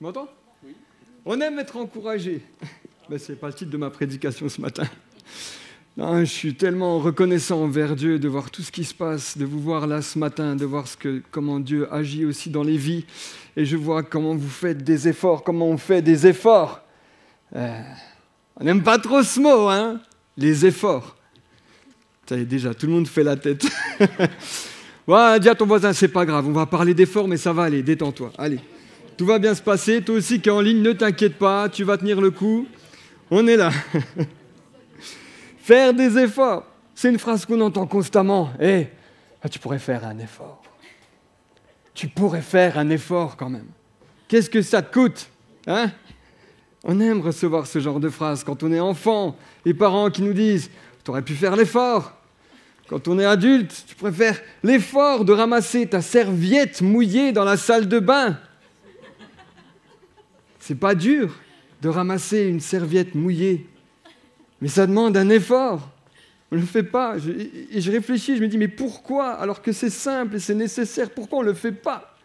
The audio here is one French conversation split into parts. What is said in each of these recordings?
Tu m'entends? Oui. On aime être encouragé. Ben, ce n'est pas le titre de ma prédication ce matin. Non, je suis tellement reconnaissant envers Dieu de voir tout ce qui se passe, de vous voir là ce matin, de voir comment Dieu agit aussi dans les vies. Et je vois comment vous faites des efforts, comment on fait des efforts. On n'aime pas trop ce mot, hein, les efforts. Ça y est, déjà, tout le monde fait la tête. Ouais, dis à ton voisin, c'est pas grave, on va parler d'efforts, mais ça va aller, détends-toi. Allez, tout va bien se passer. Toi aussi qui es en ligne, ne t'inquiète pas, tu vas tenir le coup. On est là. Faire des efforts, c'est une phrase qu'on entend constamment. Tu pourrais faire un effort. Tu pourrais faire un effort quand même. Qu'est-ce que ça te coûte, hein? On aime recevoir ce genre de phrases quand on est enfant. Les parents qui nous disent « tu aurais pu faire l'effort ». Quand on est adulte, tu pourrais faire l'effort de ramasser ta serviette mouillée dans la salle de bain. C'est pas dur de ramasser une serviette mouillée, mais ça demande un effort. On ne le fait pas. Et je réfléchis, je me dis, mais pourquoi? Alors que c'est simple et c'est nécessaire, pourquoi on ne le fait pas?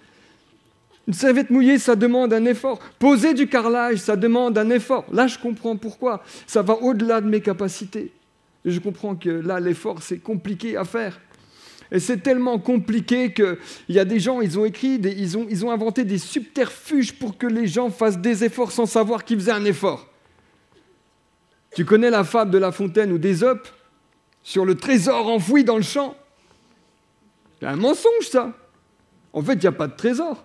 Une serviette mouillée, ça demande un effort. Poser du carrelage, ça demande un effort. Là, je comprends pourquoi. Ça va au-delà de mes capacités. Et je comprends que là, l'effort, c'est compliqué à faire. Et c'est tellement compliqué qu'il y a des gens, ils ont inventé des subterfuges pour que les gens fassent des efforts sans savoir qu'ils faisaient un effort. Tu connais la fable de La Fontaine ou d'Ésope sur le trésor enfoui dans le champ? C'est un mensonge, ça. En fait, il n'y a pas de trésor.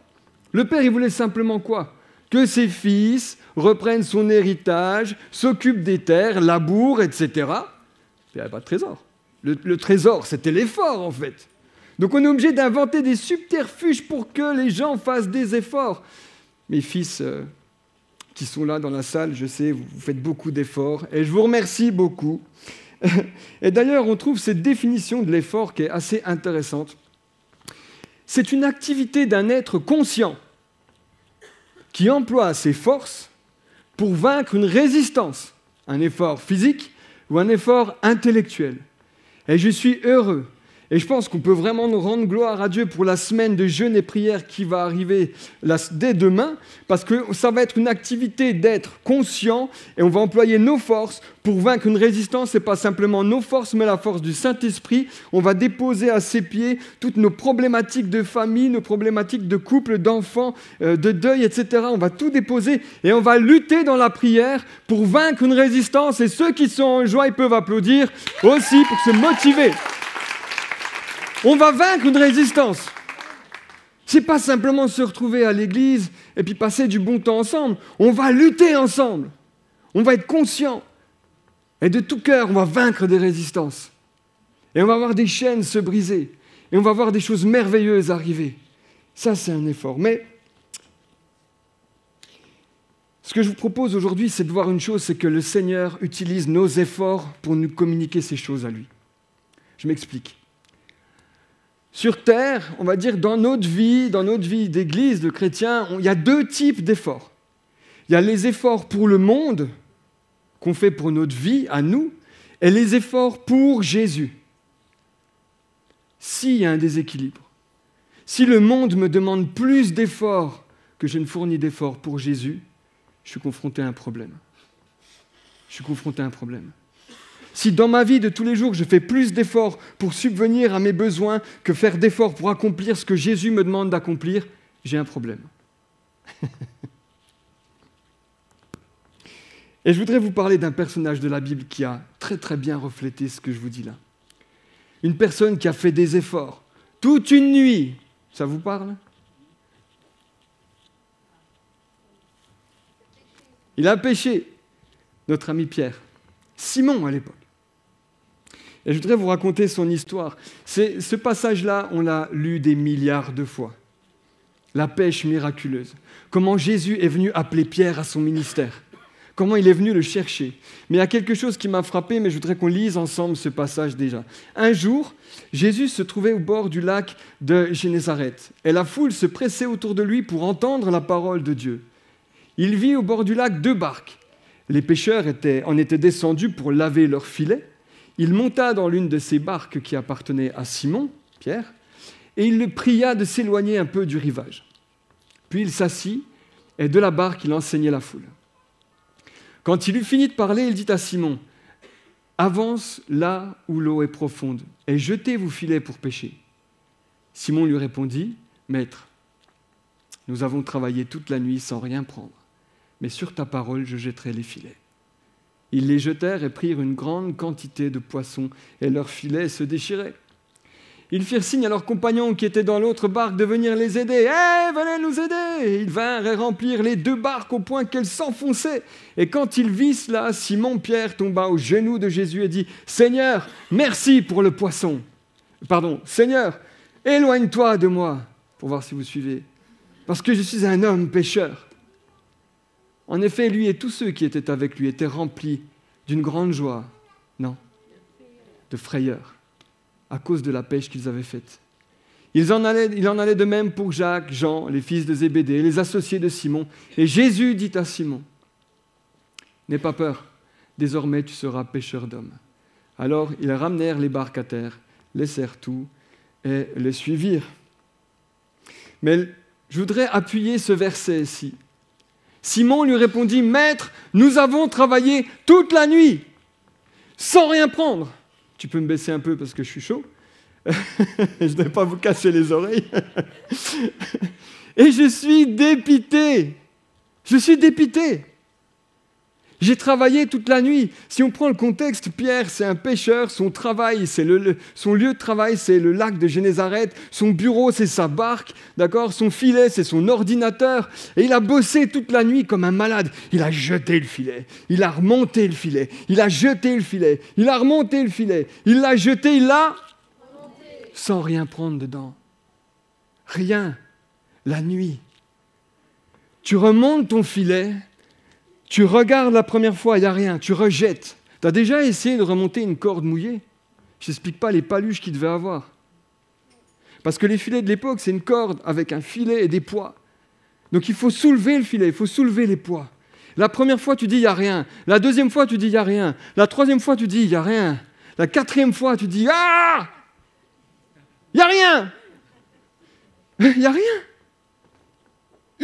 Le père, il voulait simplement quoi? Que ses fils reprennent son héritage, s'occupent des terres, labourent, etc. Il n'y avait pas de trésor. Le trésor, c'était l'effort, en fait. Donc on est obligé d'inventer des subterfuges pour que les gens fassent des efforts. Mes fils qui sont là dans la salle, je sais, vous faites beaucoup d'efforts, et je vous remercie beaucoup. Et d'ailleurs, on trouve cette définition de l'effort qui est assez intéressante. C'est une activité d'un être conscient qui emploie ses forces pour vaincre une résistance, un effort physique ou un effort intellectuel. Et je suis heureux. Et je pense qu'on peut vraiment nous rendre gloire à Dieu pour la semaine de jeûne et prière qui va arriver dès demain, parce que ça va être une activité d'être conscient et on va employer nos forces pour vaincre une résistance. Ce n'est pas simplement nos forces, mais la force du Saint-Esprit. On va déposer à ses pieds toutes nos problématiques de famille, nos problématiques de couple, d'enfants, de deuil, etc. On va tout déposer et on va lutter dans la prière pour vaincre une résistance. Et ceux qui sont en joie, ils peuvent applaudir aussi pour se motiver. On va vaincre une résistance. Ce n'est pas simplement se retrouver à l'église et puis passer du bon temps ensemble. On va lutter ensemble. On va être conscient. Et de tout cœur, on va vaincre des résistances. Et on va voir des chaînes se briser. Et on va voir des choses merveilleuses arriver. Ça, c'est un effort. Mais ce que je vous propose aujourd'hui, c'est de voir une chose, c'est que le Seigneur utilise nos efforts pour nous communiquer ces choses à lui. Je m'explique. Sur Terre, on va dire dans notre vie d'église, de chrétiens, il y a deux types d'efforts. Il y a les efforts pour le monde, qu'on fait pour notre vie, à nous, et les efforts pour Jésus. S'il y a un déséquilibre, si le monde me demande plus d'efforts que je ne fournis d'efforts pour Jésus, je suis confronté à un problème. Si dans ma vie de tous les jours, je fais plus d'efforts pour subvenir à mes besoins que faire d'efforts pour accomplir ce que Jésus me demande d'accomplir, j'ai un problème. Et je voudrais vous parler d'un personnage de la Bible qui a très très bien reflété ce que je vous dis là. Une personne qui a fait des efforts toute une nuit. Ça vous parle? Il a péché, notre ami Pierre. Simon à l'époque. Et je voudrais vous raconter son histoire. Ce passage-là, on l'a lu des milliards de fois. La pêche miraculeuse. Comment Jésus est venu appeler Pierre à son ministère. Comment il est venu le chercher. Mais il y a quelque chose qui m'a frappé, mais je voudrais qu'on lise ensemble ce passage déjà. Un jour, Jésus se trouvait au bord du lac de Génézareth. Et la foule se pressait autour de lui pour entendre la parole de Dieu. Il vit au bord du lac 2 barques. Les pêcheurs en étaient descendus pour laver leurs filets. Il monta dans l'une de ces barques qui appartenait à Simon, Pierre, et il le pria de s'éloigner un peu du rivage. Puis il s'assit et de la barque, il enseignait la foule. Quand il eut fini de parler, il dit à Simon, « Avance là où l'eau est profonde, et jetez vos filets pour pêcher. » Simon lui répondit, « Maître, nous avons travaillé toute la nuit sans rien prendre, mais sur ta parole, je jetterai les filets. » Ils les jetèrent et prirent une grande quantité de poissons, et leurs filets se déchiraient. Ils firent signe à leurs compagnons qui étaient dans l'autre barque de venir les aider. « Hé, venez nous aider !» Et ils vinrent et remplirent les 2 barques au point qu'elles s'enfonçaient. Et quand ils virent cela, Simon-Pierre tomba aux genoux de Jésus et dit, « Seigneur, merci pour le poisson. Seigneur, éloigne-toi de moi. » Pour voir si vous suivez. Parce que je suis un homme pécheur. En effet, lui et tous ceux qui étaient avec lui étaient remplis d'une grande joie. Non, de frayeur, à cause de la pêche qu'ils avaient faite. Il en allait de même pour Jacques, Jean, les fils de Zébédée, les associés de Simon. Et Jésus dit à Simon, « N'aie pas peur, désormais tu seras pêcheur d'hommes. » Alors ils ramenèrent les barques à terre, laissèrent tout et les suivirent. Mais je voudrais appuyer ce verset ici. Simon lui répondit, « Maître, nous avons travaillé toute la nuit, sans rien prendre. » Tu peux me baisser un peu parce que je suis chaud. Je ne vais pas vous casser les oreilles. Et je suis dépité. Je suis dépité. J'ai travaillé toute la nuit. Si on prend le contexte, Pierre, c'est un pêcheur. Son travail, son lieu de travail, c'est le lac de Génézareth. Son bureau, c'est sa barque. D'accord ? Son filet, c'est son ordinateur. Et il a bossé toute la nuit comme un malade. Il a jeté le filet. Il a remonté le filet. Il a jeté le filet. Il a remonté le filet. Il l'a jeté, il l'a remonté. Sans rien prendre dedans. Rien. La nuit. Tu remontes ton filet. Tu regardes la première fois, il n'y a rien, tu rejettes. Tu as déjà essayé de remonter une corde mouillée ? Je n'explique pas les paluches qu'il devait avoir. Parce que les filets de l'époque, c'est une corde avec un filet et des poids. Donc il faut soulever le filet, il faut soulever les poids. La première fois, tu dis, il n'y a rien. La deuxième fois, tu dis, il n'y a rien. La troisième fois, tu dis, il n'y a rien. La quatrième fois, tu dis, ah ! Il n'y a rien ! Il n'y a rien.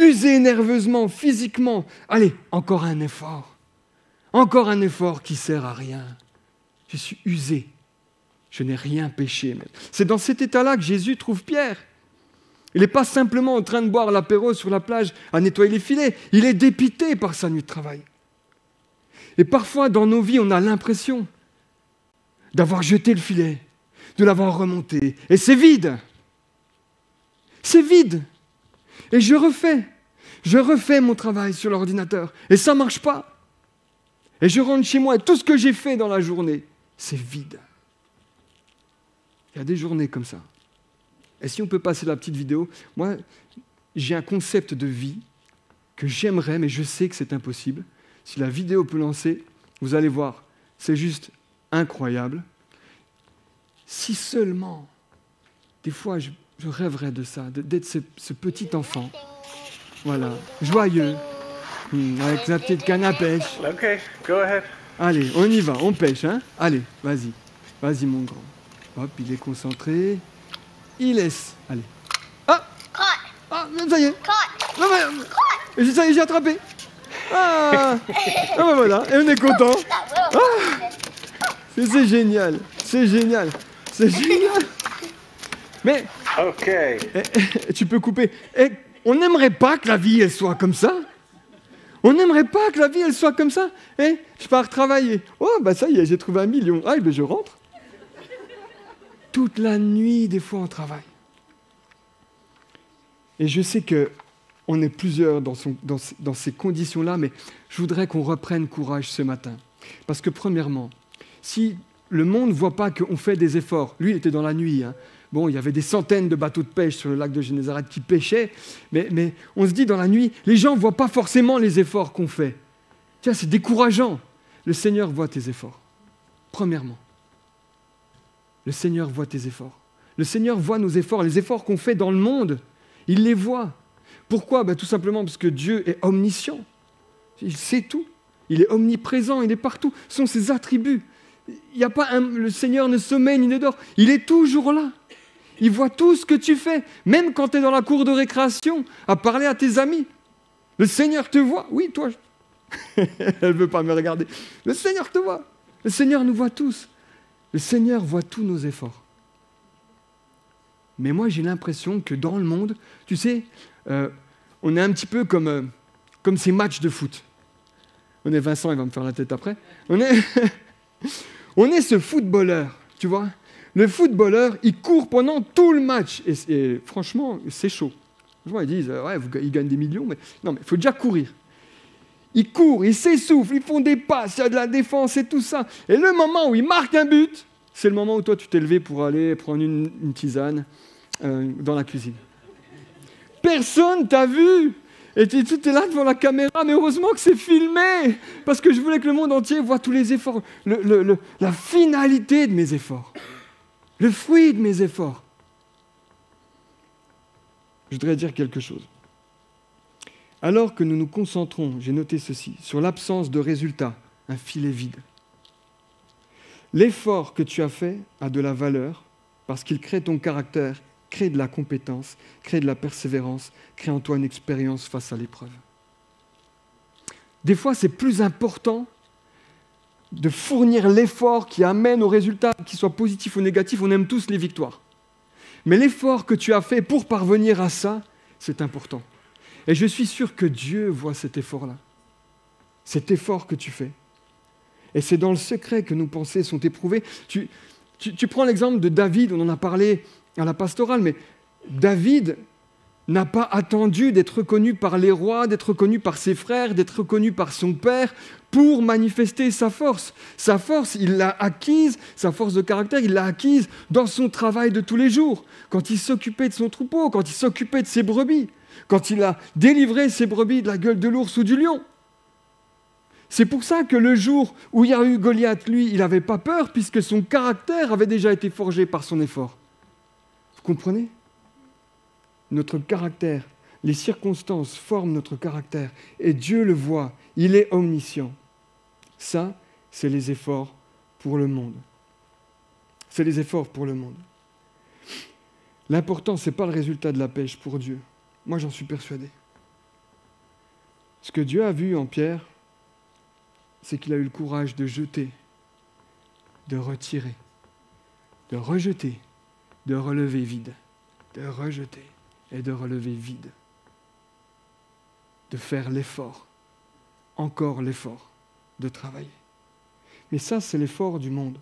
Usé nerveusement, physiquement. Allez, encore un effort. Encore un effort qui sert à rien. Je suis usé. Je n'ai rien péché. C'est dans cet état-là que Jésus trouve Pierre. Il n'est pas simplement en train de boire l'apéro sur la plage à nettoyer les filets. Il est dépité par sa nuit de travail. Et parfois, dans nos vies, on a l'impression d'avoir jeté le filet, de l'avoir remonté. Et c'est vide. C'est vide. Et je refais mon travail sur l'ordinateur. Et ça ne marche pas. Et je rentre chez moi et tout ce que j'ai fait dans la journée, c'est vide. Il y a des journées comme ça. Et si on peut passer la petite vidéo, moi, j'ai un concept de vie que j'aimerais, mais je sais que c'est impossible. Si la vidéo peut lancer, vous allez voir, c'est juste incroyable. Si seulement, des fois, je rêverais de ça, d'être ce petit enfant, voilà, joyeux, avec sa petite canne à pêche. Ok, go ahead. Allez, on y va, on pêche, hein? Allez, vas-y mon grand. Hop, il est concentré, il laisse, allez. Ah, ça y est. Ça y est, j'ai attrapé. Ah, ben voilà, et on est content. Ah, c'est génial. Mais, tu peux couper. Et on n'aimerait pas que la vie, elle soit comme ça. On n'aimerait pas que la vie, elle soit comme ça. Et je pars travailler. Oh, bah ça y est, j'ai trouvé 1 million. Ah, ben je rentre. Toute la nuit, des fois, on travaille. Et je sais qu'on est plusieurs dans ces conditions-là, mais je voudrais qu'on reprenne courage ce matin. Parce que premièrement, si le monde ne voit pas qu'on fait des efforts, lui, il était dans la nuit, hein. Bon, il y avait des centaines de bateaux de pêche sur le lac de Génézareth qui pêchaient, mais on se dit, dans la nuit, les gens ne voient pas forcément les efforts qu'on fait. Tiens, c'est décourageant. Le Seigneur voit tes efforts, premièrement. Le Seigneur voit tes efforts. Le Seigneur voit nos efforts, les efforts qu'on fait dans le monde. Il les voit. Pourquoi ? Tout simplement parce que Dieu est omniscient. Il sait tout. Il est omniprésent, il est partout. Ce sont ses attributs. Le Seigneur ne sommeille ni ne dort. Il est toujours là. Il voit tout ce que tu fais. Même quand tu es dans la cour de récréation, à parler à tes amis. Le Seigneur te voit. Oui, toi. Elle ne veut pas me regarder. Le Seigneur te voit. Le Seigneur nous voit tous. Le Seigneur voit tous nos efforts. Mais moi, j'ai l'impression que dans le monde, tu sais, on est un petit peu comme ces matchs de foot. On est Vincent, il va me faire la tête après. On est ce footballeur, tu vois. Le footballeur, il court pendant tout le match. Et franchement, c'est chaud. Ils disent, ouais, ils gagnent des millions, mais non, mais il faut déjà courir. Ils courent, ils s'essoufflent, ils font des passes, il y a de la défense et tout ça. Et le moment où ils marquent un but, c'est le moment où toi, tu t'es levé pour aller prendre une tisane dans la cuisine. Personne t'a vu. Et tu es là devant la caméra, mais heureusement que c'est filmé, parce que je voulais que le monde entier voit tous les efforts, la finalité de mes efforts, le fruit de mes efforts. Je voudrais dire quelque chose. Alors que nous nous concentrons, j'ai noté ceci, sur l'absence de résultats, un filet vide. L'effort que tu as fait a de la valeur parce qu'il crée ton caractère, crée de la compétence, crée de la persévérance, crée en toi une expérience face à l'épreuve. Des fois, c'est plus important de fournir l'effort qui amène au résultat, qu'il soit positif ou négatif. On aime tous les victoires. Mais l'effort que tu as fait pour parvenir à ça, c'est important. Et je suis sûr que Dieu voit cet effort-là, cet effort que tu fais. Et c'est dans le secret que nos pensées sont éprouvées. Tu prends l'exemple de David, on en a parlé à la pastorale, mais David n'a pas attendu d'être reconnu par les rois, d'être reconnu par ses frères, d'être reconnu par son père pour manifester sa force. Sa force, il l'a acquise, sa force de caractère, il l'a acquise dans son travail de tous les jours, quand il s'occupait de son troupeau, quand il s'occupait de ses brebis, quand il a délivré ses brebis de la gueule de l'ours ou du lion. C'est pour ça que le jour où il y a eu Goliath, lui, il n'avait pas peur, puisque son caractère avait déjà été forgé par son effort. Vous comprenez ? Notre caractère, les circonstances forment notre caractère, et Dieu le voit, il est omniscient. Ça, c'est les efforts pour le monde. C'est les efforts pour le monde. L'important, ce n'est pas le résultat de la pêche pour Dieu. Moi, j'en suis persuadé. Ce que Dieu a vu en Pierre, c'est qu'il a eu le courage de jeter, de retirer, de rejeter, de relever vide, de rejeter et de relever vide, de faire l'effort, encore l'effort, de travailler. Mais ça, c'est l'effort du monde.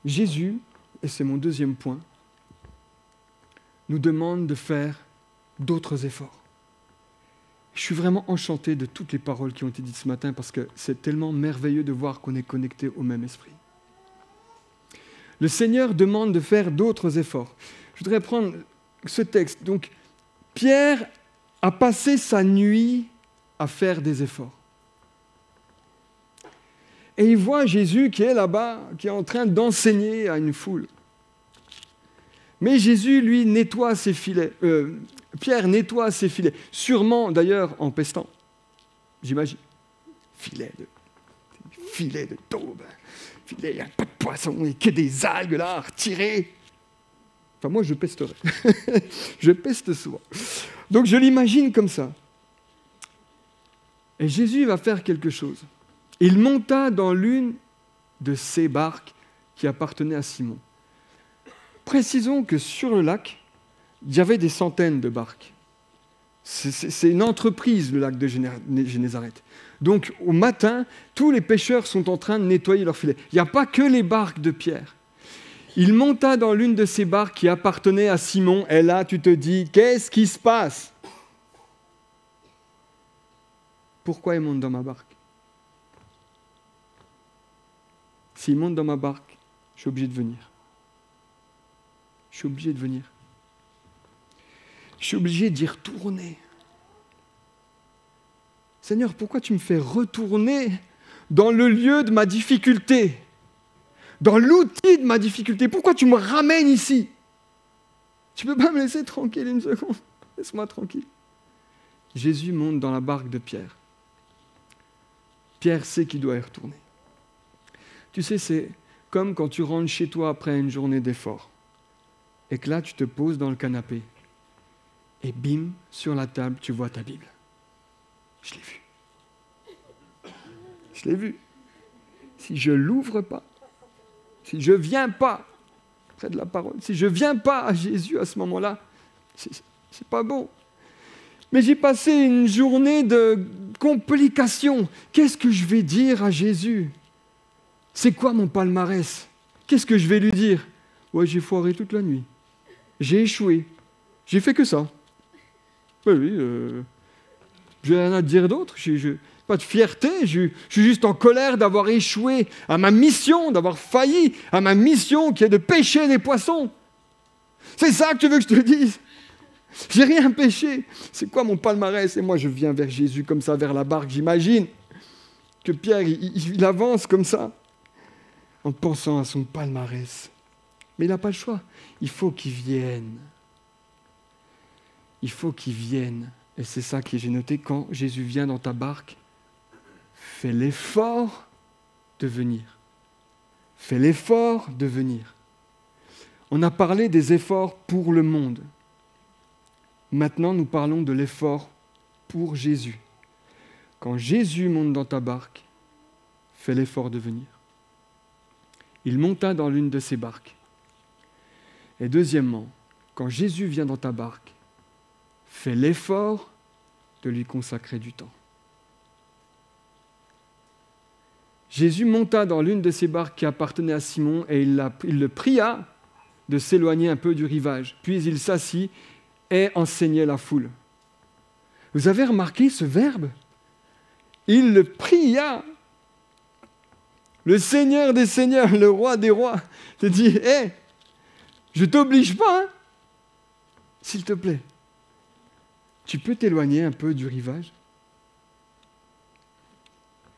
Jésus, et c'est mon deuxième point, nous demande de faire d'autres efforts. Je suis vraiment enchanté de toutes les paroles qui ont été dites ce matin parce que c'est tellement merveilleux de voir qu'on est connecté au même esprit. Le Seigneur demande de faire d'autres efforts. Je voudrais prendre ce texte. Donc, Pierre a passé sa nuit à faire des efforts. Et il voit Jésus qui est là-bas, qui est en train d'enseigner à une foule. Mais Jésus, lui, nettoie ses filets. Pierre nettoie ses filets. Sûrement, d'ailleurs, en pestant. J'imagine. Filet de taube. Filet, il n'y a pas de poisson, il n'y a que des algues là, à retirer. Enfin, moi, je pesterai. Je peste souvent. Donc, je l'imagine comme ça. Et Jésus va faire quelque chose. Il monta dans l'une de ces barques qui appartenait à Simon. Précisons que sur le lac, il y avait des centaines de barques. C'est une entreprise, le lac de Génézareth. Donc, au matin, tous les pêcheurs sont en train de nettoyer leurs filets. Il n'y a pas que les barques de Pierre. Il monta dans l'une de ces barques qui appartenait à Simon. Et là, tu te dis, qu'est-ce qui se passe ? Pourquoi il monte dans ma barque ? S'il monte dans ma barque, je suis obligé de venir. Je suis obligé de venir. Je suis obligé d'y retourner. Seigneur, pourquoi tu me fais retourner dans le lieu de ma difficulté, dans l'outil de ma difficulté? Pourquoi tu me ramènes ici? Tu ne peux pas me laisser tranquille une seconde? Laisse-moi tranquille. Jésus monte dans la barque de Pierre. Pierre sait qu'il doit y retourner. Tu sais, c'est comme quand tu rentres chez toi après une journée d'effort et que là, tu te poses dans le canapé et bim, sur la table, tu vois ta Bible. Je l'ai vu. Je l'ai vu. Si je ne l'ouvre pas, si je ne viens pas près de la parole, si je ne viens pas à Jésus à ce moment-là, c'est pas bon. Mais j'ai passé une journée de complications. Qu'est-ce que je vais dire à Jésus? C'est quoi mon palmarès? Qu'est-ce que je vais lui dire? Ouais, j'ai foiré toute la nuit. J'ai échoué. J'ai fait que ça. Oui, j'ai rien à te dire d'autre. Pas de fierté. Je suis juste en colère d'avoir échoué à ma mission, d'avoir failli à ma mission qui est de pêcher des poissons. C'est ça que tu veux que je te dise? J'ai rien péché. C'est quoi mon palmarès? Et moi, je viens vers Jésus comme ça, vers la barque. J'imagine que Pierre, il avance comme ça, en pensant à son palmarès. Mais il n'a pas le choix. Il faut qu'il vienne. Il faut qu'il vienne. Et c'est ça que j'ai noté. Quand Jésus vient dans ta barque, fais l'effort de venir. Fais l'effort de venir. On a parlé des efforts pour le monde. Maintenant, nous parlons de l'effort pour Jésus. Quand Jésus monte dans ta barque, fais l'effort de venir. Il monta dans l'une de ses barques. Et deuxièmement, quand Jésus vient dans ta barque, fais l'effort de lui consacrer du temps. Jésus monta dans l'une de ses barques qui appartenait à Simon et il le pria de s'éloigner un peu du rivage. Puis il s'assit et enseignait la foule. Vous avez remarqué ce verbe? Il le pria. Le Seigneur des Seigneurs, le Roi des Rois, te dit, hé, je ne t'oblige pas, hein, s'il te plaît. Tu peux t'éloigner un peu du rivage?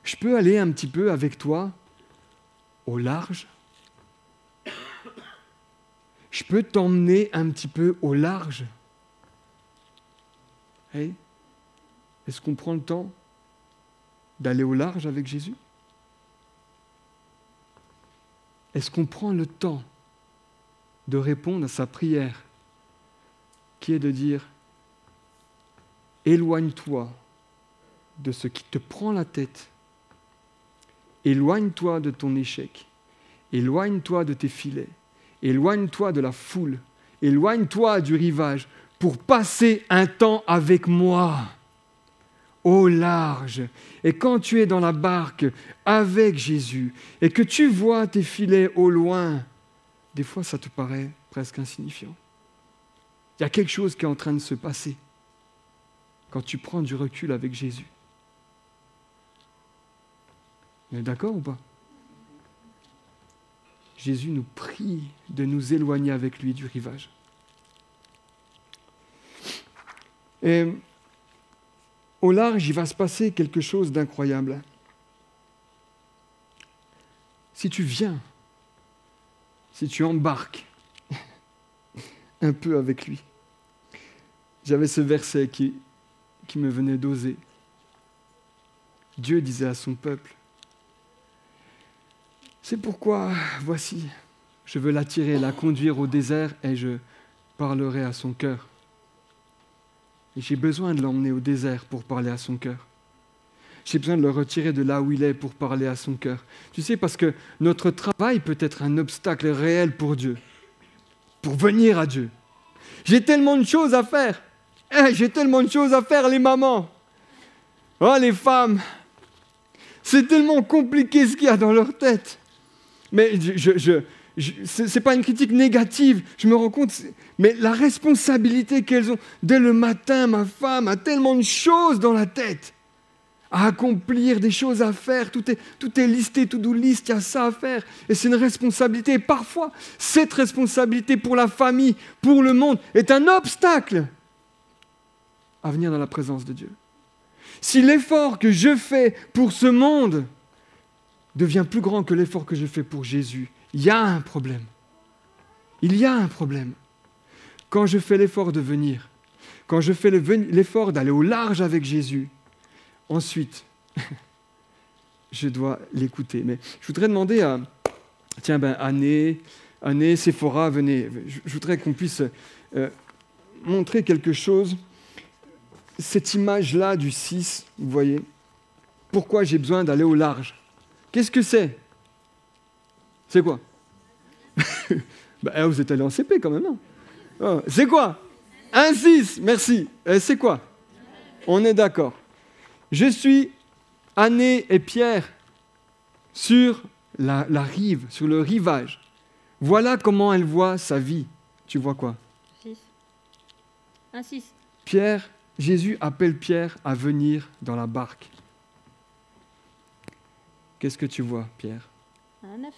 Je peux aller un petit peu avec toi au large? Je peux t'emmener un petit peu au large? Hey, est-ce qu'on prend le temps d'aller au large avec Jésus? Est-ce qu'on prend le temps de répondre à sa prière qui est de dire « Éloigne-toi de ce qui te prend la tête, éloigne-toi de ton échec, éloigne-toi de tes filets, éloigne-toi de la foule, éloigne-toi du rivage pour passer un temps avec moi au large. » Et quand tu es dans la barque avec Jésus et que tu vois tes filets au loin, des fois ça te paraît presque insignifiant. Il y a quelque chose qui est en train de se passer quand tu prends du recul avec Jésus. On est d'accord ou pas? Jésus nous prie de nous éloigner avec lui du rivage. Et au large, il va se passer quelque chose d'incroyable. Si tu viens, si tu embarques un peu avec lui. J'avais ce verset qui me venait d'oser. Dieu disait à son peuple, « C'est pourquoi, voici, je veux l'attirer, la conduire au désert et je parlerai à son cœur. » Et j'ai besoin de l'emmener au désert pour parler à son cœur. J'ai besoin de le retirer de là où il est pour parler à son cœur. Tu sais, parce que notre travail peut être un obstacle réel pour Dieu, pour venir à Dieu. J'ai tellement de choses à faire. J'ai tellement de choses à faire, les mamans. Oh, les femmes. C'est tellement compliqué ce qu'il y a dans leur tête. Mais ce n'est pas une critique négative, je me rends compte, mais la responsabilité qu'elles ont, dès le matin, ma femme a tellement de choses dans la tête, à accomplir, des choses à faire, tout est listé, to-do list, il y a ça à faire, et c'est une responsabilité. Et parfois, cette responsabilité pour la famille, pour le monde, est un obstacle à venir dans la présence de Dieu. Si l'effort que je fais pour ce monde devient plus grand que l'effort que je fais pour Jésus, il y a un problème. Il y a un problème. Quand je fais l'effort de venir, quand je fais l'effort d'aller au large avec Jésus, ensuite, je dois l'écouter. Mais je voudrais demander à Anné, Séphora, venez. Je voudrais qu'on puisse montrer quelque chose. Cette image-là du 6, vous voyez, pourquoi j'ai besoin d'aller au large? Qu'est-ce que c'est? C'est quoi? Vous êtes allé en CP quand même, non? Oh, c'est quoi? Un 6, merci. C'est quoi? On est d'accord. Je suis Anné et Pierre sur la rive, sur le rivage. Voilà comment elle voit sa vie. Tu vois quoi? 6. Un 6. Jésus appelle Pierre à venir dans la barque. Qu'est-ce que tu vois, Pierre? Un 9.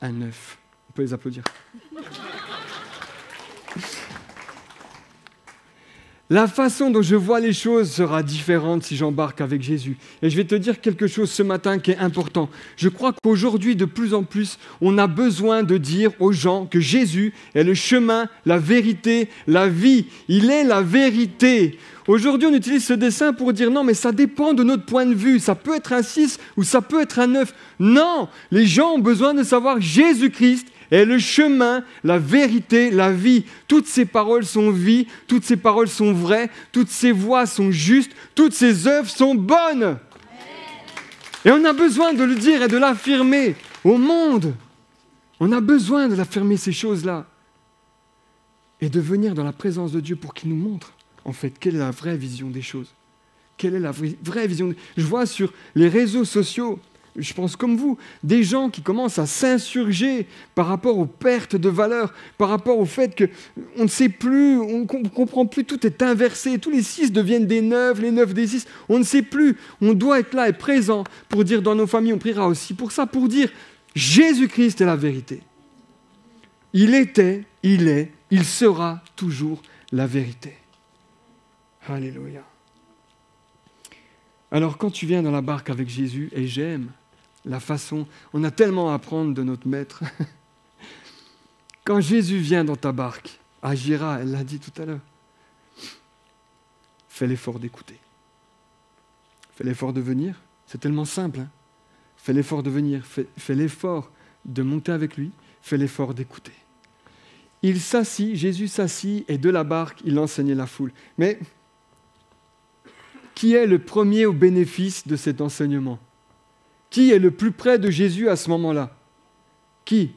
Un 9. On peut les applaudir. La façon dont je vois les choses sera différente si j'embarque avec Jésus. Et je vais te dire quelque chose ce matin qui est important. Je crois qu'aujourd'hui, de plus en plus, on a besoin de dire aux gens que Jésus est le chemin, la vérité, la vie. Il est la vérité. Aujourd'hui, on utilise ce dessin pour dire non, mais ça dépend de notre point de vue. Ça peut être un 6 ou ça peut être un 9. Non, les gens ont besoin de savoir que Jésus-Christ est le chemin, la vérité, la vie. Toutes ces paroles sont vie, toutes ces paroles sont vraies, toutes ces voies sont justes, toutes ces œuvres sont bonnes. Et on a besoin de le dire et de l'affirmer au monde. On a besoin de l'affirmer ces choses-là. Et de venir dans la présence de Dieu pour qu'il nous montre, en fait, quelle est la vraie vision des choses. Quelle est la vraie vision? Je vois sur les réseaux sociaux, je pense comme vous, des gens qui commencent à s'insurger par rapport aux pertes de valeur, par rapport au fait qu'on ne sait plus, on ne comprend plus, tout est inversé, tous les 6 deviennent des 9, les 9 des 6, on ne sait plus, on doit être là et présent pour dire dans nos familles, on priera aussi pour ça, pour dire Jésus-Christ est la vérité. Il était, il est, il sera toujours la vérité. Alléluia. Alors quand tu viens dans la barque avec Jésus, et j'aime la façon, on a tellement à apprendre de notre maître. Quand Jésus vient dans ta barque, agira, elle l'a dit tout à l'heure, fais l'effort d'écouter. Fais l'effort de venir, c'est tellement simple. Fais l'effort de venir, fais l'effort de monter avec lui, fais l'effort d'écouter. Il s'assit, Jésus s'assit, et de la barque, il enseignait la foule. Mais qui est le premier au bénéfice de cet enseignement? Qui est le plus près de Jésus à ce moment-là? Qui?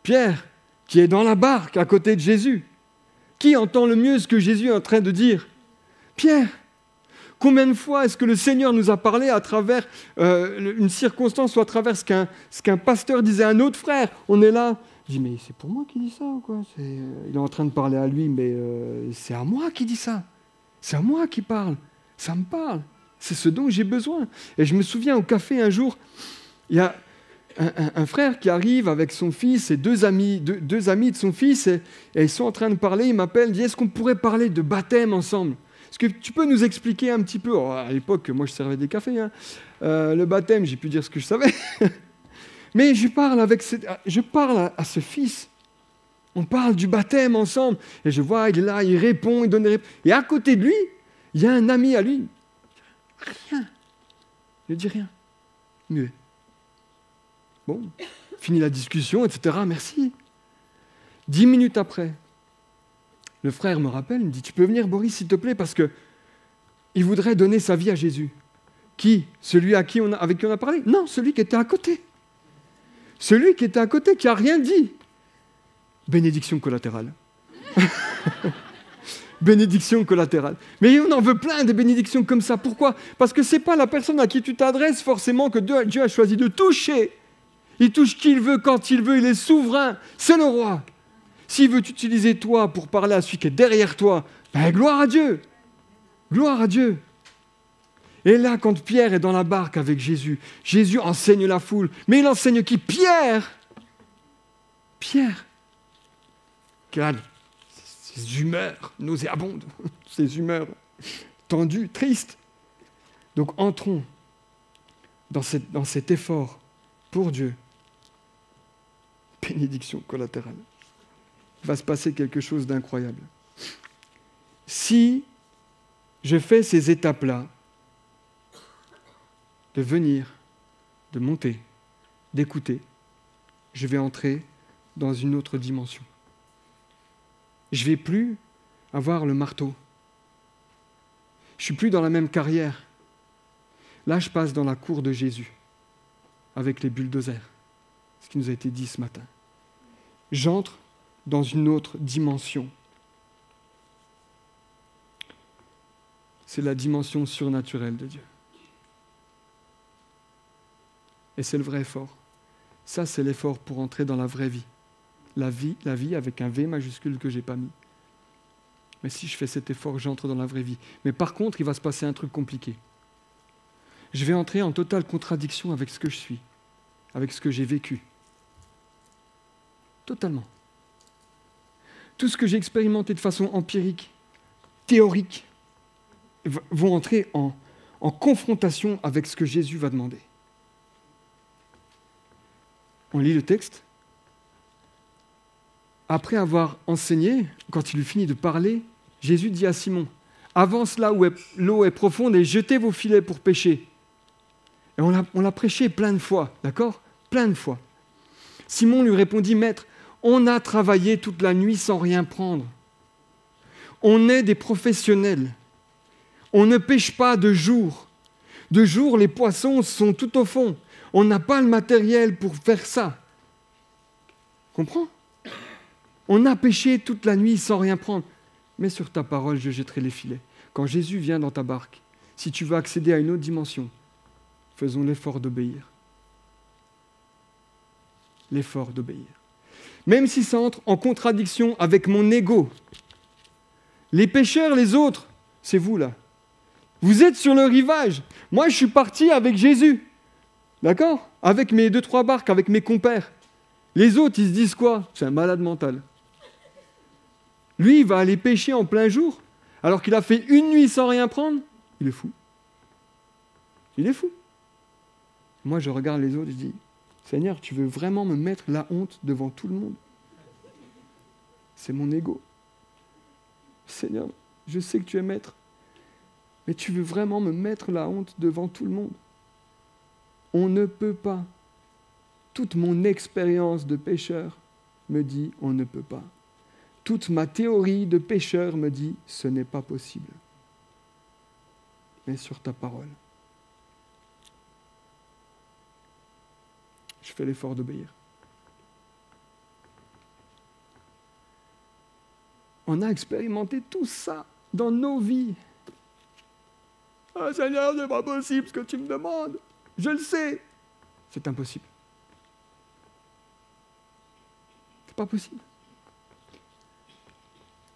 Pierre, qui est dans la barque à côté de Jésus. Qui entend le mieux ce que Jésus est en train de dire? Pierre. Combien de fois est-ce que le Seigneur nous a parlé à travers une circonstance ou à travers ce qu'un pasteur disait à un autre frère? On est là, je dis, mais c'est pour moi qui dit ça ou quoi? Il est en train de parler à lui, mais c'est à moi qui dit ça. C'est à moi qui parle. Ça me parle. C'est ce dont j'ai besoin. Et je me souviens au café un jour, il y a un frère qui arrive avec son fils et deux amis de son fils et ils sont en train de parler. Il m'appelle, il dit, est-ce qu'on pourrait parler de baptême ensemble? Est-ce que tu peux nous expliquer un petit peu? Oh, à l'époque, moi je servais des cafés. Le baptême, j'ai pu dire ce que je savais. Mais je parle à ce fils. On parle du baptême ensemble. Et je vois, il est là, il répond, il donne des réponses. Et à côté de lui, il y a un ami à lui. Rien. Il ne dit rien. Muet. Bon, fini la discussion, etc. Merci. 10 minutes après, le frère me rappelle, il me dit, tu peux venir, Boris, s'il te plaît, parce qu'il voudrait donner sa vie à Jésus. Qui? Celui avec qui on a parlé? Non, celui qui était à côté. Celui qui était à côté, qui n'a rien dit. Bénédiction collatérale. Bénédiction collatérale. Mais on en veut plein des bénédictions comme ça. Pourquoi? Parce que ce n'est pas la personne à qui tu t'adresses forcément que Dieu a choisi de toucher. Il touche qui il veut, quand il veut, il est souverain. C'est le roi. S'il veut t'utiliser toi pour parler à celui qui est derrière toi, ben, gloire à Dieu. Gloire à Dieu. Et là, quand Pierre est dans la barque avec Jésus, Jésus enseigne la foule. Mais il enseigne qui? Pierre. Pierre. Qui a ses humeurs nauséabondes, ses humeurs tendues, tristes. Donc entrons dans cet effort pour Dieu. Bénédiction collatérale. Il va se passer quelque chose d'incroyable. Si je fais ces étapes-là, de venir, de monter, d'écouter, je vais entrer dans une autre dimension. Je ne vais plus avoir le marteau. Je ne suis plus dans la même carrière. Là, je passe dans la cour de Jésus, avec les bulldozers, ce qui nous a été dit ce matin. J'entre dans une autre dimension. C'est la dimension surnaturelle de Dieu. Et c'est le vrai effort. Ça, c'est l'effort pour entrer dans la vraie vie. La vie avec un V majuscule que je n'ai pas mis. Mais si je fais cet effort, j'entre dans la vraie vie. Mais par contre, il va se passer un truc compliqué. Je vais entrer en totale contradiction avec ce que je suis, avec ce que j'ai vécu. Totalement. Tout ce que j'ai expérimenté de façon empirique, théorique, vont entrer en confrontation avec ce que Jésus va demander. On lit le texte. Après avoir enseigné, quand il eut fini de parler, Jésus dit à Simon, « Avance là où l'eau est profonde et jetez vos filets pour pêcher. » Et on l'a prêché plein de fois, d'accord ? Plein de fois. Simon lui répondit, « Maître, on a travaillé toute la nuit sans rien prendre. On est des professionnels. On ne pêche pas de jour. De jour, les poissons sont tout au fond. On n'a pas le matériel pour faire ça. » Comprends ? On a pêché toute la nuit sans rien prendre. Mais sur ta parole, je jetterai les filets. Quand Jésus vient dans ta barque, si tu veux accéder à une autre dimension, faisons l'effort d'obéir. L'effort d'obéir. Même si ça entre en contradiction avec mon ego. Les pêcheurs, les autres, c'est vous là. Vous êtes sur le rivage. Moi, je suis parti avec Jésus. D'accord ? Avec mes 2-3 barques, avec mes compères. Les autres, ils se disent quoi ? C'est un malade mental. Lui, il va aller pêcher en plein jour, alors qu'il a fait une nuit sans rien prendre. Il est fou. Il est fou. Moi, je regarde les autres et je dis, Seigneur, tu veux vraiment me mettre la honte devant tout le monde ? C'est mon ego. Seigneur, je sais que tu es maître, mais tu veux vraiment me mettre la honte devant tout le monde ? On ne peut pas. Toute mon expérience de pêcheur me dit on ne peut pas. Toute ma théorie de pêcheur me dit ce n'est pas possible. Mais sur ta parole, je fais l'effort d'obéir. On a expérimenté tout ça dans nos vies. Ah Seigneur, c'est pas possible ce que tu me demandes. Je le sais. C'est impossible. C'est pas possible.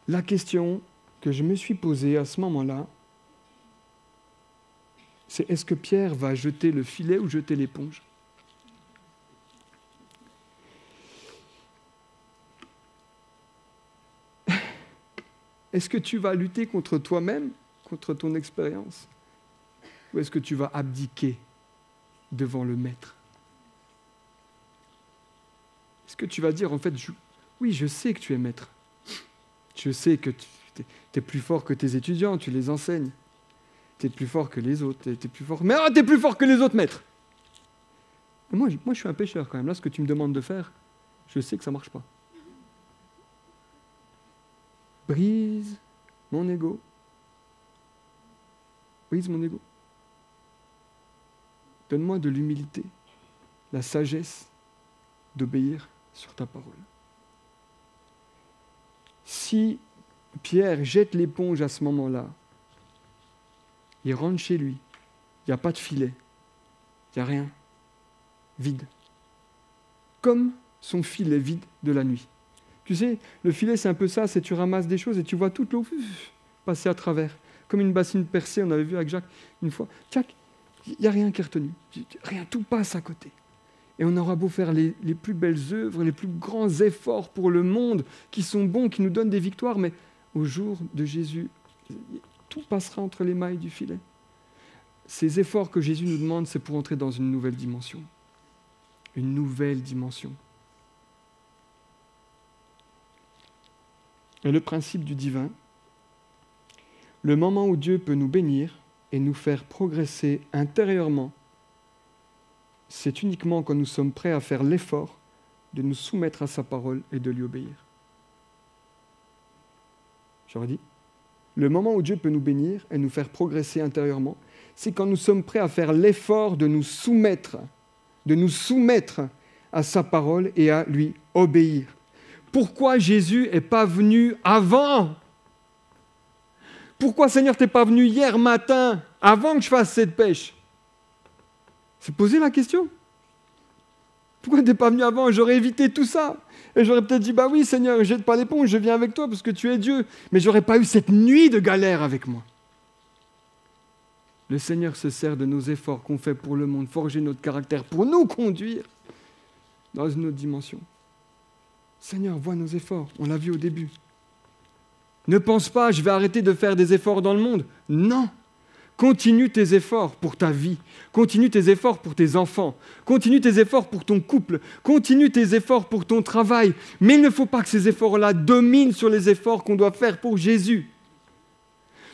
La question que je me suis posée à ce moment-là, c'est est-ce que Pierre va jeter le filet ou jeter l'éponge ? Est-ce que tu vas lutter contre toi-même, contre ton expérience ? Ou est-ce que tu vas abdiquer devant le maître ? Est-ce que tu vas dire, en fait, oui, je sais que tu es maître. Je sais que tu es plus fort que tes étudiants, tu les enseignes. Tu es plus fort que les autres, tu es plus fort. Mais tu es plus fort que les autres maîtres. Mais moi, je suis un pécheur quand même. Là, ce que tu me demandes de faire, je sais que ça ne marche pas. Brise mon ego. Brise mon ego. Donne-moi de l'humilité, la sagesse d'obéir sur ta parole. Si Pierre jette l'éponge à ce moment-là, il rentre chez lui, il n'y a pas de filet, il n'y a rien, vide. Comme son filet vide de la nuit. Tu sais, le filet, c'est un peu ça, c'est tu ramasses des choses et tu vois toute l'eau passer à travers. Comme une bassine percée, on avait vu avec Jacques une fois. Tchac, il n'y a rien qui est retenu. Rien, tout passe à côté. Et on aura beau faire les plus belles œuvres, les plus grands efforts pour le monde, qui sont bons, qui nous donnent des victoires, mais au jour de Jésus, tout passera entre les mailles du filet. Ces efforts que Jésus nous demande, c'est pour entrer dans une nouvelle dimension. Une nouvelle dimension. Et le principe du divin, le moment où Dieu peut nous bénir et nous faire progresser intérieurement, c'est uniquement quand nous sommes prêts à faire l'effort de nous soumettre à sa parole et de lui obéir. J'aurais dit, le moment où Dieu peut nous bénir et nous faire progresser intérieurement, c'est quand nous sommes prêts à faire l'effort de nous soumettre à sa parole et à lui obéir. Pourquoi Jésus n'est pas venu avant ? Pourquoi, Seigneur, tu n'es pas venu hier matin, avant que je fasse cette pêche ? C'est poser la question. Pourquoi tu n'es pas venu avant ? J'aurais évité tout ça. Et j'aurais peut-être dit, bah oui, Seigneur, jette pas l'éponge, je viens avec toi parce que tu es Dieu. Mais je n'aurais pas eu cette nuit de galère avec moi. Le Seigneur se sert de nos efforts qu'on fait pour le monde, forger notre caractère, pour nous conduire dans une autre dimension. Seigneur, vois nos efforts, on l'a vu au début. Ne pense pas, je vais arrêter de faire des efforts dans le monde. Non. Continue tes efforts pour ta vie. Continue tes efforts pour tes enfants. Continue tes efforts pour ton couple. Continue tes efforts pour ton travail. Mais il ne faut pas que ces efforts-là dominent sur les efforts qu'on doit faire pour Jésus.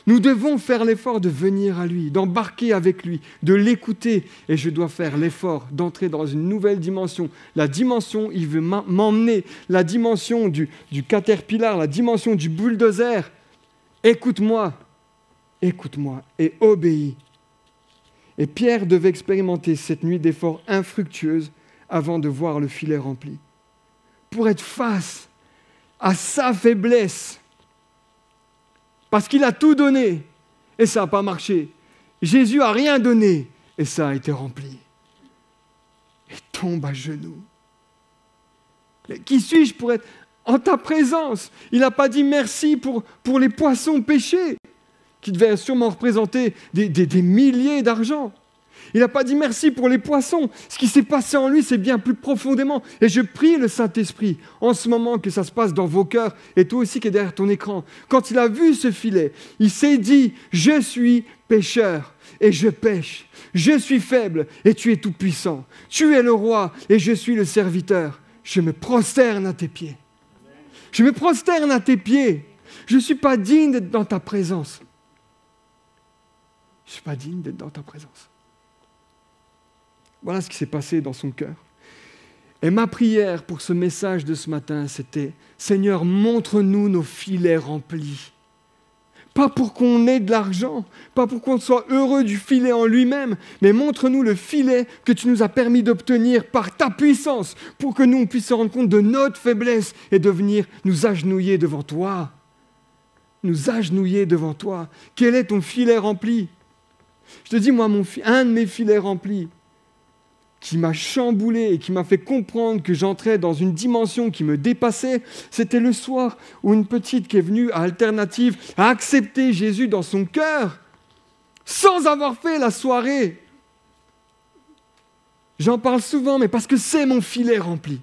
Nous devons faire l'effort de venir à lui, d'embarquer avec lui, de l'écouter. Et je dois faire l'effort d'entrer dans une nouvelle dimension. La dimension, il veut m'emmener. La dimension du caterpillar, la dimension du bulldozer. Écoute-moi et obéis. Et Pierre devait expérimenter cette nuit d'efforts infructueuse avant de voir le filet rempli. Pour être face à sa faiblesse. Parce qu'il a tout donné et ça n'a pas marché. Jésus n'a rien donné et ça a été rempli. Et tombe à genoux. Mais qui suis-je pour être en ta présence ? Il n'a pas dit merci pour les poissons pêchés, qui devaient sûrement représenter des milliers d'argent. Il n'a pas dit merci pour les poissons. Ce qui s'est passé en lui, c'est bien plus profondément. Et je prie le Saint-Esprit, en ce moment, que ça se passe dans vos cœurs, et toi aussi qui es derrière ton écran. Quand il a vu ce filet, il s'est dit, je suis pécheur, et je pêche. Je suis faible, et tu es tout-puissant. Tu es le roi, et je suis le serviteur. Je me prosterne à tes pieds. Je me prosterne à tes pieds. Je ne suis pas digne d'être dans ta présence. Je ne suis pas digne d'être dans ta présence. Voilà ce qui s'est passé dans son cœur. Et ma prière pour ce message de ce matin, c'était « Seigneur, montre-nous nos filets remplis. » Pas pour qu'on ait de l'argent, pas pour qu'on soit heureux du filet en lui-même, mais montre-nous le filet que tu nous as permis d'obtenir par ta puissance, pour que nous on puisse se rendre compte de notre faiblesse et de venir nous agenouiller devant toi. Nous agenouiller devant toi. Quel est ton filet rempli ? Je te dis, moi, un de mes filets remplis, qui m'a chamboulé et qui m'a fait comprendre que j'entrais dans une dimension qui me dépassait, c'était le soir où une petite qui est venue à Alternative a accepté Jésus dans son cœur sans avoir fait la soirée. J'en parle souvent, mais parce que c'est mon filet rempli.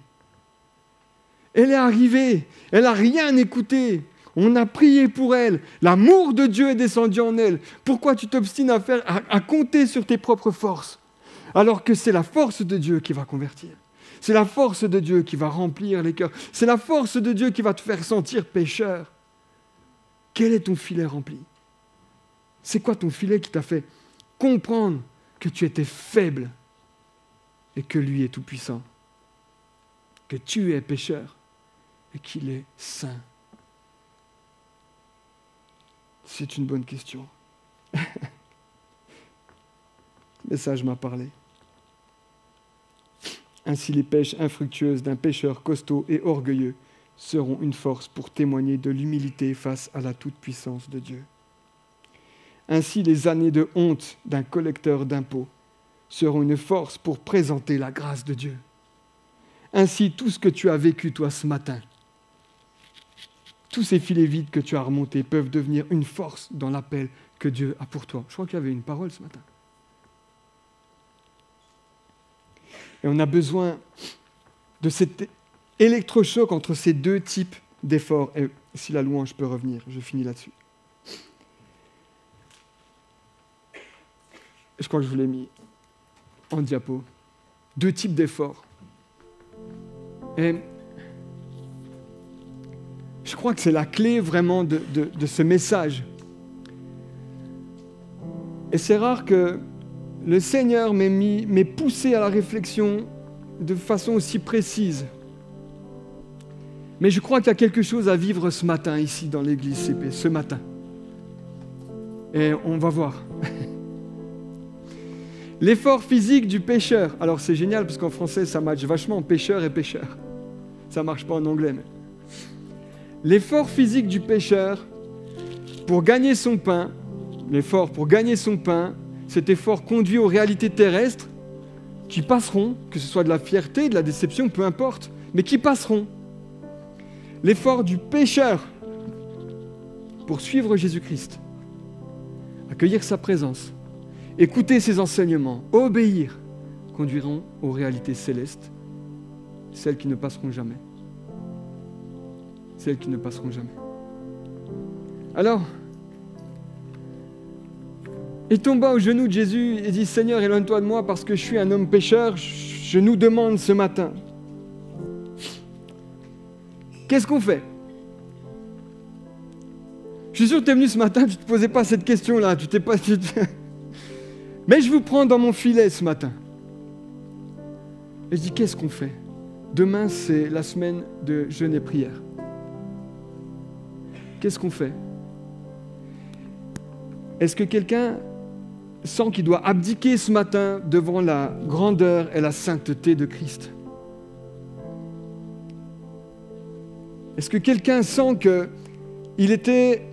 Elle est arrivée, elle n'a rien écouté. On a prié pour elle. L'amour de Dieu est descendu en elle. Pourquoi tu t'obstines à compter sur tes propres forces ? Alors que c'est la force de Dieu qui va convertir. C'est la force de Dieu qui va remplir les cœurs. C'est la force de Dieu qui va te faire sentir pécheur. Quel est ton filet rempli ? C'est quoi ton filet qui t'a fait comprendre que tu étais faible et que lui est tout-puissant, que tu es pécheur et qu'il est saint? C'est une bonne question. Le message m'a parlé. Ainsi, les pêches infructueuses d'un pêcheur costaud et orgueilleux seront une force pour témoigner de l'humilité face à la toute-puissance de Dieu. Ainsi, les années de honte d'un collecteur d'impôts seront une force pour présenter la grâce de Dieu. Ainsi, tout ce que tu as vécu, toi, ce matin, tous ces filets vides que tu as remontés peuvent devenir une force dans l'appel que Dieu a pour toi. Je crois qu'il y avait une parole ce matin. Et on a besoin de cet électrochoc entre ces deux types d'efforts. Et si la louange peut revenir, je finis là-dessus. Je crois que je vous l'ai mis en diapo. Deux types d'efforts. Et je crois que c'est la clé vraiment de ce message. Et c'est rare que le Seigneur m'ait poussé à la réflexion de façon aussi précise. Mais je crois qu'il y a quelque chose à vivre ce matin, ici, dans l'église CP, ce matin. Et on va voir. L'effort physique du pécheur. Alors c'est génial, parce qu'en français, ça matche vachement, pécheur et pécheur. Ça ne marche pas en anglais, mais... L'effort physique du pécheur pour gagner son pain, cet effort conduit aux réalités terrestres qui passeront, que ce soit de la fierté, de la déception, peu importe, mais qui passeront. L'effort du pécheur pour suivre Jésus-Christ, accueillir sa présence, écouter ses enseignements, obéir, conduiront aux réalités célestes, celles qui ne passeront jamais. Celles qui ne passeront jamais. Alors, il tomba aux genoux de Jésus et dit « Seigneur, éloigne-toi de moi parce que je suis un homme pécheur, je nous demande ce matin. » Qu'est-ce qu'on fait? Je suis sûr que tu es venu ce matin, tu ne te posais pas cette question-là. Mais je vous prends dans mon filet ce matin. Et je dis, qu'est-ce qu'on fait? Demain, c'est la semaine de jeûne et prière. Qu'est-ce qu'on fait? Est-ce que quelqu'un sent qu'il doit abdiquer ce matin devant la grandeur et la sainteté de Christ? Est-ce que quelqu'un sent qu'il était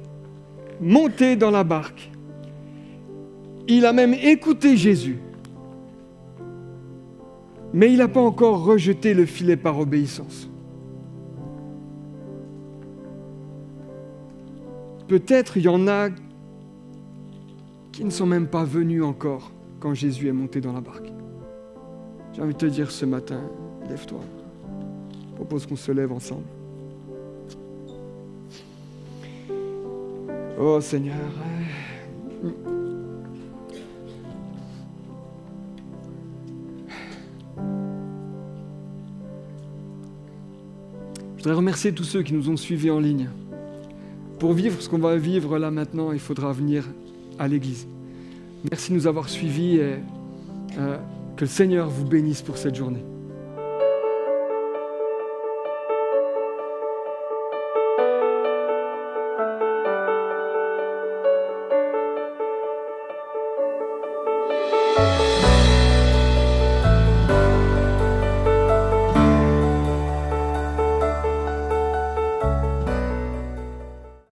monté dans la barque? Il a même écouté Jésus, mais il n'a pas encore rejeté le filet par obéissance. Peut-être il y en a qui ne sont même pas venus encore quand Jésus est monté dans la barque. J'ai envie de te dire ce matin, lève-toi. Je propose qu'on se lève ensemble. Oh Seigneur. Je voudrais remercier tous ceux qui nous ont suivis en ligne. Pour vivre ce qu'on va vivre là maintenant, il faudra venir à l'église. Merci de nous avoir suivis et que le Seigneur vous bénisse pour cette journée.